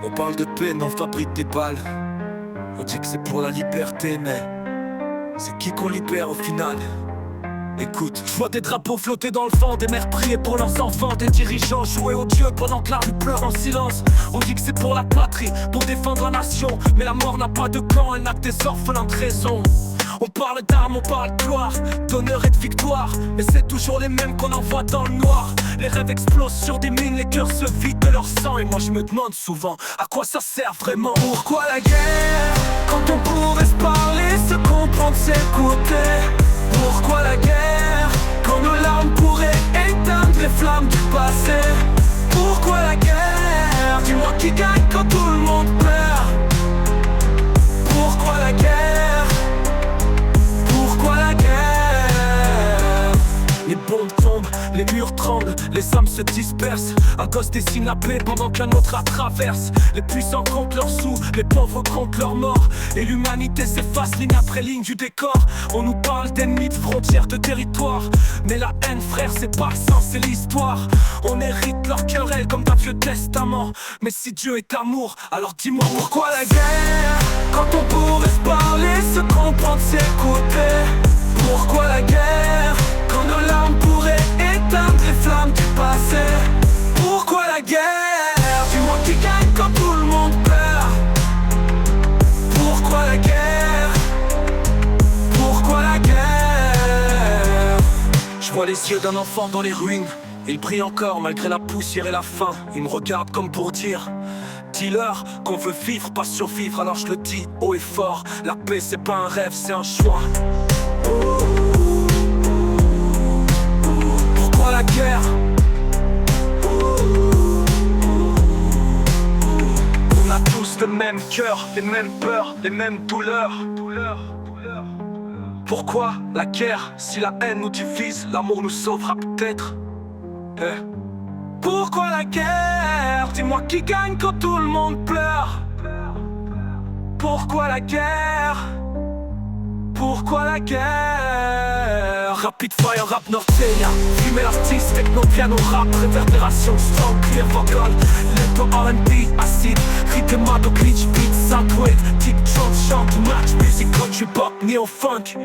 On parle de paix, on fabrique des balles. On dit que c'est pour la liberté, mais c'est qui qu'on libère au final? Écoute, je vois des drapeaux flotter dans le vent, des mères prier pour leurs enfants, des dirigeants jouer aux dieux pendant que la rue pleure en silence. On dit que c'est pour la patrie, pour défendre la nation, mais la mort n'a pas de camp, elle n'a que des orphelins de raison. On parle d'armes, on parle de gloire, d'honneur et de victoire, mais c'est toujours les mêmes qu'on envoie dans le noir. Les rêves explosent sur des mines, les cœurs se vident de leur sang. Et moi je me demande souvent, à quoi ça sert vraiment? Pourquoi la guerre, quand on pourrait se parler, se comprendre, s'écouter? Pourquoi la guerre, quand nos larmes pourraient éteindre les flammes du passé? Pourquoi la guerre, dis-moi qui gagne quand tout le monde perd? Pourquoi la guerre? Pourquoi la guerre? Les bombes tombent, les murs tremblent, les âmes se dispersent. Un gosse dessine la paix pendant qu'un autre la traverse. Les puissants comptent leurs sous, les pauvres comptent leurs morts. Et l'humanité s'efface ligne après ligne du décor. On nous parle d'ennemis, de frontières, de territoires, mais la haine, frère, c'est pas le sens, c'est l'histoire. On hérite leur querelle comme d'un vieux testament. Mais si Dieu est amour, alors dis-moi pourquoi la guerre, quand on pourrait se parler, se comprendre, s'écouter? Pourquoi la guerre, quand nos larmes pourraient éteindre les flammes du passé? Pourquoi la guerre, dis-moi qui gagne quand tout le monde perd? Pourquoi la guerre? Pourquoi la guerre? Je vois les yeux d'un enfant dans les ruines. Il brille encore malgré la poussière et la faim. Il me regarde comme pour dire: dis-leur qu'on veut vivre, pas survivre. Alors je le dis haut et fort, la paix c'est pas un rêve, c'est un choix. Pourquoi la guerre? On a tous le même cœur, les mêmes peurs, les mêmes douleurs. Pourquoi la guerre? Si la haine nous divise, l'amour nous sauvera peut-être. Pourquoi la guerre? Dis-moi qui gagne quand tout le monde pleure? Pourquoi la guerre? Pourquoi la guerre? Rapid fire, rap norteña, fumer l'artiste, techno, piano, rap, réverbération, strong, clear vocal, lento R&B, acide, rythme, glitch, beat, synthwave, deep trance, chante, match, musique, country, pop, néo-funk.